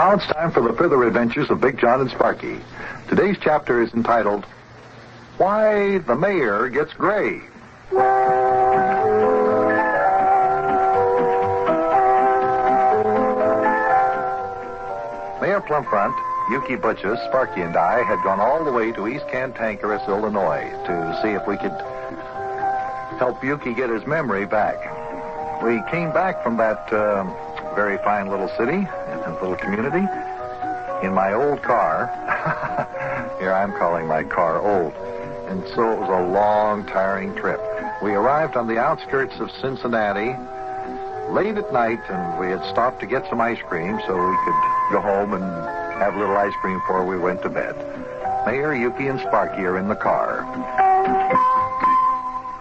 Now it's time for the further adventures of Big Jon and Sparkie. Today's chapter is entitled, Why the Mayor Gets Gray. Mayor Plumfront, Yuki Butchus, Sparkie, and I had gone all the way to East Cantankerous, Illinois, to see if we could help Yuki get his memory back. We came back from that very fine little city and little community in my old car. Here I'm calling my car old. And so it was a long, tiring trip. We arrived on the outskirts of Cincinnati late at night, and we had stopped to get some ice cream so we could go home and have a little ice cream before we went to bed. Mayor, Yuki, and Sparkie are in the car.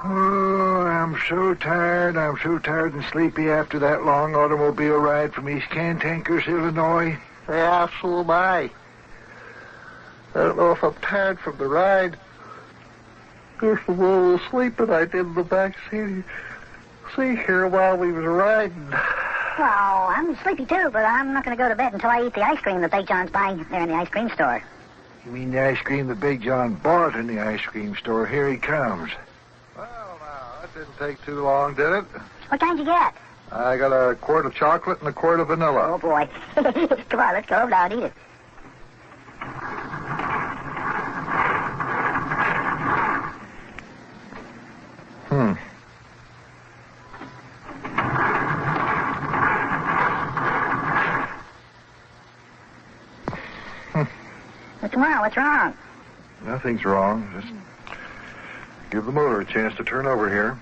Oh, I'm so tired and sleepy after that long automobile ride from East Cantankerous, Illinois. Yeah, so am I. I don't know if I'm tired from the ride or from all the sleeping I did in the back seat here while we was riding. Well, I'm sleepy too, but I'm not going to go to bed until I eat the ice cream that Big John's buying there in the ice cream store. You mean the ice cream that Big John bought in the ice cream store? Here he comes. Well, now, that didn't take too long, did it? What kind you get? I got a quart of chocolate and a quart of vanilla. Oh, boy. Come on, let's go down and eat it. What's wrong? Nothing's wrong. Just give the motor a chance to turn over here.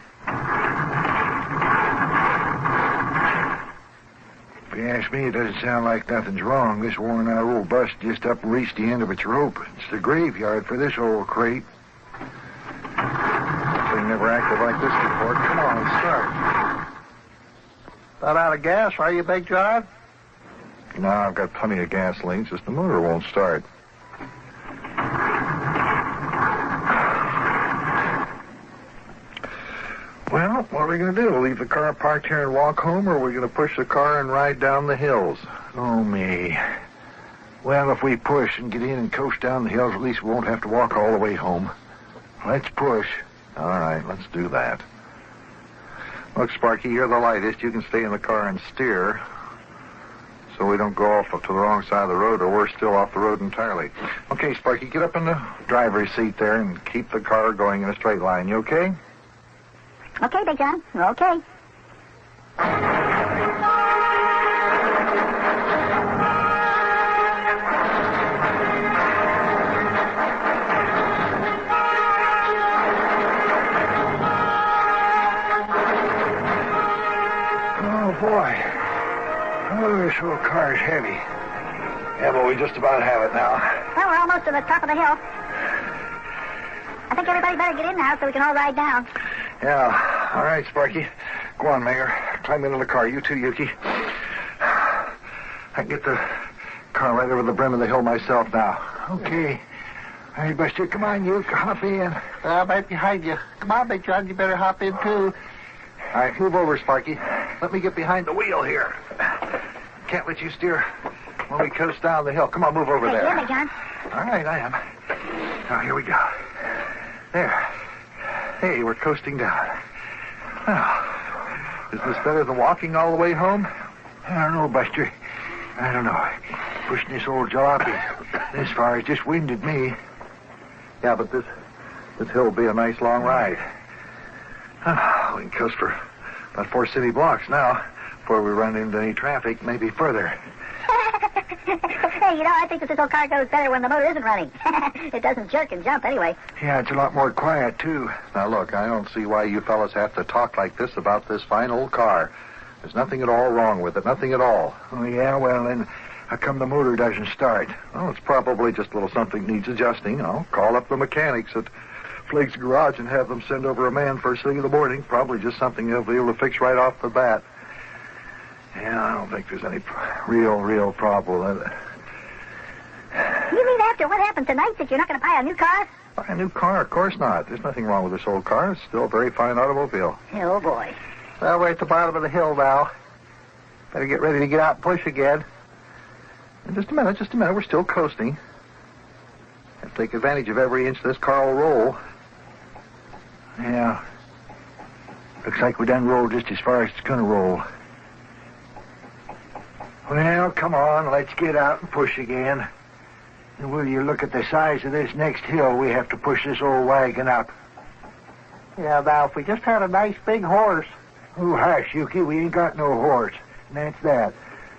If you ask me, it doesn't sound like nothing's wrong. This worn-out old bus just up and reached the end of its rope. It's the graveyard for this old crate. Thing never acted like this before. Come on, start. Not out of gas, are you, Big John? No, I've got plenty of gasoline. Just the motor won't start. Well, what are we going to do? Leave the car parked here and walk home, or are we going to push the car and ride down the hills? Oh, me. Well, if we push and get in and coast down the hills, at least we won't have to walk all the way home. Let's push. All right, let's do that. Look, Sparkie, you're the lightest. You can stay in the car and steer so we don't go off to the wrong side of the road, or we're still off the road entirely. Okay, Sparkie, get up in the driver's seat there and keep the car going in a straight line. You okay? Okay, Big John. Okay. Oh, boy. Oh, this old car is heavy. Yeah, but we just about have it now. Well, we're almost to the top of the hill. I think everybody better get in now so we can all ride down. Yeah. All right, Sparkie. Go on, Mayor. Climb into the car. You too, Yuki. I can get the car right over the brim of the hill myself now. Okay. All right, Buster, come on, you. Hop in. I'm right behind you. Come on, Big John, you better hop in, too. All right, move over, Sparkie. Let me get behind the wheel here. Can't let you steer when we coast down the hill. Come on, move over Hey, there. yeah, Big John. All right, I am. Now, here we go. There. Hey, we're coasting down. Well, is this better than walking all the way home? I don't know, Buster. I don't know. Pushing this old jalopy this far has just winded me. Yeah, but this hill will be a nice long ride. We can coast for about 4 city blocks now before we run into any traffic, maybe further. Hey, I think that this old car goes better when the motor isn't running. It doesn't jerk and jump anyway. Yeah, it's a lot more quiet, too. Now, look, I don't see why you fellas have to talk like this about this fine old car. There's nothing at all wrong with it, nothing at all. Oh, yeah? Well, then, how come the motor doesn't start? Well, it's probably just a little something needs adjusting. I'll call up the mechanics at Flake's Garage and have them send over a man first thing in the morning. Probably just something they'll be able to fix right off the bat. Yeah, I don't think there's any real problem with it. You mean after what happened tonight that you're not going to buy a new car? Buy a new car? Of course not. There's nothing wrong with this old car. It's still a very fine automobile. Oh, boy. Well, we're at the bottom of the hill now. Better get ready to get out and push again. Just a minute. We're still coasting. Have to take advantage of every inch this car will roll. Yeah. Looks like we done rolled just as far as it's gonna roll. Well, come on, let's get out and push again. And will you look at the size of this next hill we have to push this old wagon up? Yeah, now, if we just had a nice big horse. Oh, hush, Yuki, we ain't got no horse. And that's that.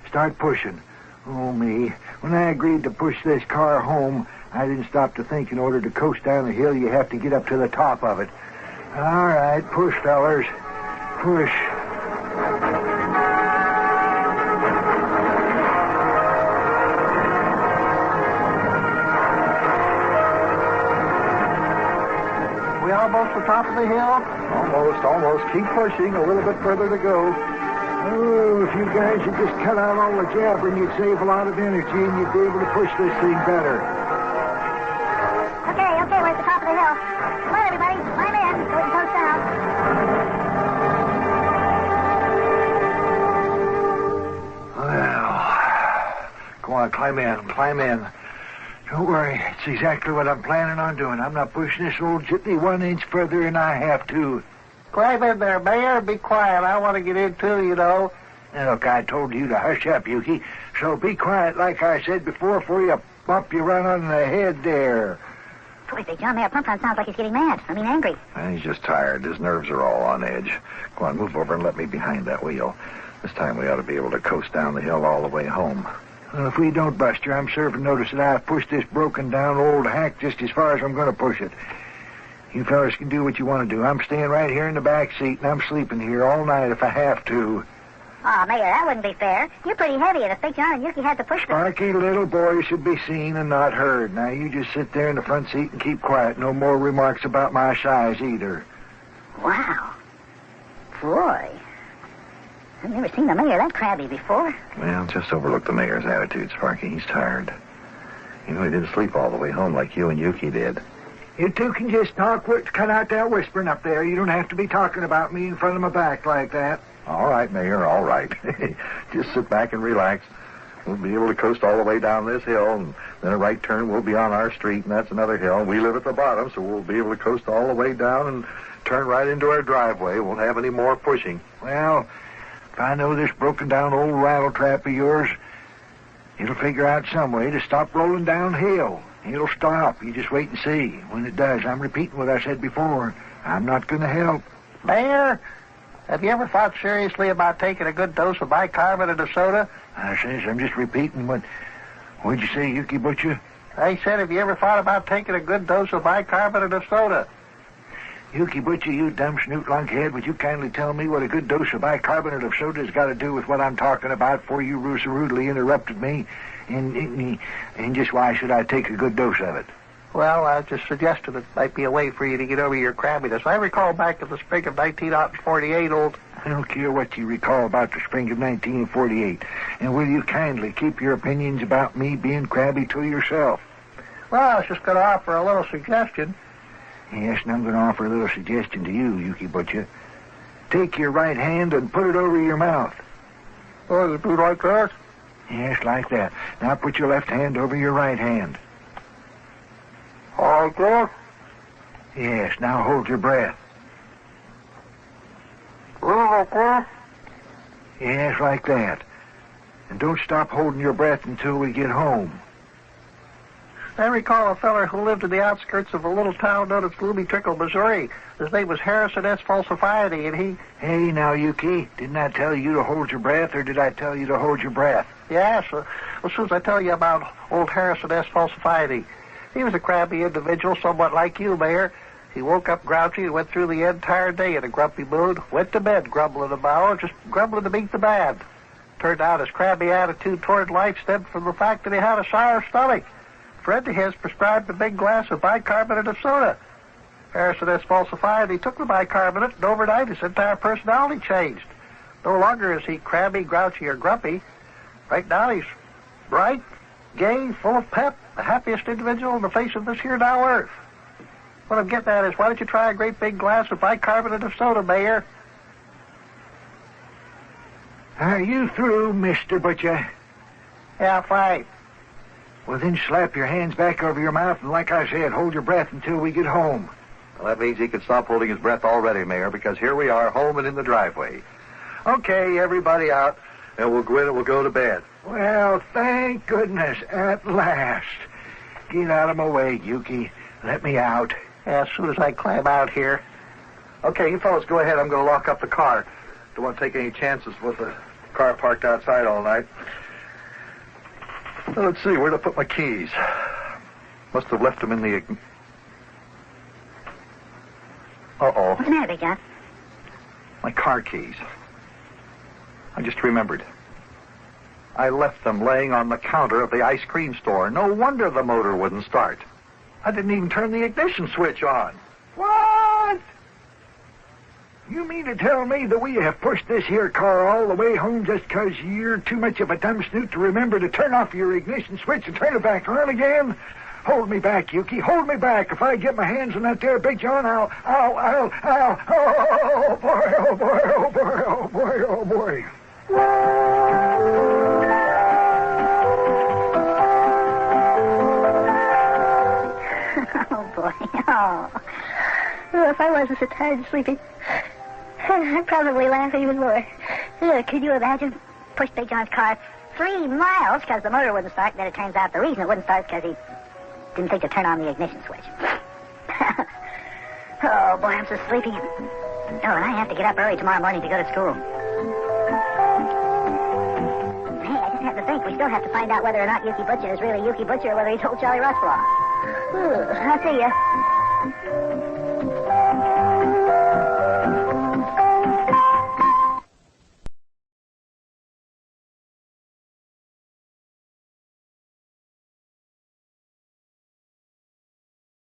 Start pushing. Oh, me. When I agreed to push this car home, I didn't stop to think in order to coast down the hill, you have to get up to the top of it. All right, push, fellers. Push. We almost to the top of the hill? Almost. Keep pushing. A little bit further to go. Oh, if you guys would just cut out all the jabbering, you'd save a lot of energy and you'd be able to push this thing better. Okay, we're at the top of the hill. Come on, everybody, climb in so we can coast down. Well, go on, climb in. Don't worry, it's exactly what I'm planning on doing. I'm not pushing this old jitney 1 inch further than I have to. Climb in there, Mayor. Be quiet. I want to get in, too, you know. Now, look, I told you to hush up, Yuki. So be quiet, like I said before you bump you run on the head there. Boy, Big John, Mayor Plump sounds like he's getting mad. Angry. He's just tired. His nerves are all on edge. Go on, move over and let me behind that wheel. This time we ought to be able to coast down the hill all the way home. Well, if we don't, Buster, I'm serving notice that I've pushed this broken-down old hack just as far as I'm going to push it. You fellas can do what you want to do. I'm staying right here in the back seat, and I'm sleeping here all night if I have to. Oh, Mayor, that wouldn't be fair. You're pretty heavy, and if Big John and Yuki had to push the... Sparky, little boy, should be seen and not heard. Now, you just sit there in the front seat and keep quiet. No more remarks about my size, either. Wow. Boy. I've never seen the mayor that crabby before. Well, just overlook the mayor's attitude, Sparky. He's tired. You know, he didn't sleep all the way home like you and Yuki did. You two can just cut out that whispering up there. You don't have to be talking about me in front of my back like that. All right, Mayor, all right. Just sit back and relax. We'll be able to coast all the way down this hill, and then a right turn, we'll be on our street, and that's another hill. We live at the bottom, so we'll be able to coast all the way down and turn right into our driveway. Won't have any more pushing. Well, if I know this broken-down old rattle trap of yours, it'll figure out some way to stop rolling downhill. It'll stop. You just wait and see. When it does, I'm repeating what I said before. I'm not going to help. Mayor, have you ever thought seriously about taking a good dose of bicarbonate of soda? I says I'm just repeating what'd you say, Yuki Butcher? I said, have you ever thought about taking a good dose of bicarbonate of soda? Yuki Butcher, you dumb snoot lunkhead, would you kindly tell me what a good dose of bicarbonate of soda has got to do with what I'm talking about before you so rudely interrupted me? And just why should I take a good dose of it? Well, I just suggested it might be a way for you to get over your crabbiness. I recall back in the spring of 1948, I don't care what you recall about the spring of 1948. And will you kindly keep your opinions about me being crabby to yourself? Well, I was just going to offer a little suggestion. Yes, and I'm going to offer a little suggestion to you, Yuki Butcher. Take your right hand and put it over your mouth. Oh, you do like that? Yes, like that. Now put your left hand over your right hand. Like that? Yes, now hold your breath. Like that? Yes, like that. And don't stop holding your breath until we get home. I recall a feller who lived in the outskirts of a little town known as Gloomy Trickle, Missouri. His name was Harrison S. Falsifiety, and he... Hey, now, Yuki, didn't I tell you to hold your breath, or did I tell you to hold your breath? Yes, as soon as I tell you about old Harrison S. Falsifiety. He was a crabby individual, somewhat like you, Mayor. He woke up grouchy and went through the entire day in a grumpy mood, went to bed grumbling about, just grumbling to beat the bad. Turned out his crabby attitude toward life stemmed from the fact that he had a sour stomach. A friend of his prescribed a big glass of bicarbonate of soda. Harrison S. Falsifiety took the bicarbonate, and overnight his entire personality changed. No longer is he crabby, grouchy, or grumpy. Right now he's bright, gay, full of pep, the happiest individual on the face of this here now earth. What I'm getting at is, why don't you try a great big glass of bicarbonate of soda, Mayor? Are you through, Mr. Butcher? Yeah, fine. Well, then slap your hands back over your mouth, and like I said, hold your breath until we get home. Well, that means he can stop holding his breath already, Mayor, because here we are, home and in the driveway. Okay, everybody out, and we'll go in and we'll go to bed. Well, thank goodness, at last. Get out of my way, Yuki. Let me out. As soon as I climb out here. Okay, you fellas go ahead. I'm going to lock up the car. Don't want to take any chances with the car parked outside all night. Well, let's see, where to put my keys? Must have left them in the... Uh-oh. What's the matter, Big John? My car keys. I just remembered. I left them laying on the counter of the ice cream store. No wonder the motor wouldn't start. I didn't even turn the ignition switch on. What? You mean to tell me that we have pushed this here car all the way home just 'cause you're too much of a dumb snoot to remember to turn off your ignition switch and turn it back on again? Hold me back, Yuki. Hold me back. If I get my hands on that there Big John, I'll, oh, boy, oh, boy, oh, boy, oh, boy, oh, boy. Oh, boy. Oh. Oh, if I wasn't so tired and sleepy, I'd probably laugh even more. Could you imagine? Pushed Big John's car 3 miles because the motor wouldn't start, and then it turns out the reason it wouldn't start is because he didn't think to turn on the ignition switch. Oh, boy, I'm so sleepy. Oh, and I have to get up early tomorrow morning to go to school. Hey, I just have to think. We still have to find out whether or not Yuki Butcher is really Yuki Butcher or whether he told Charlie Russell. I'll see ya.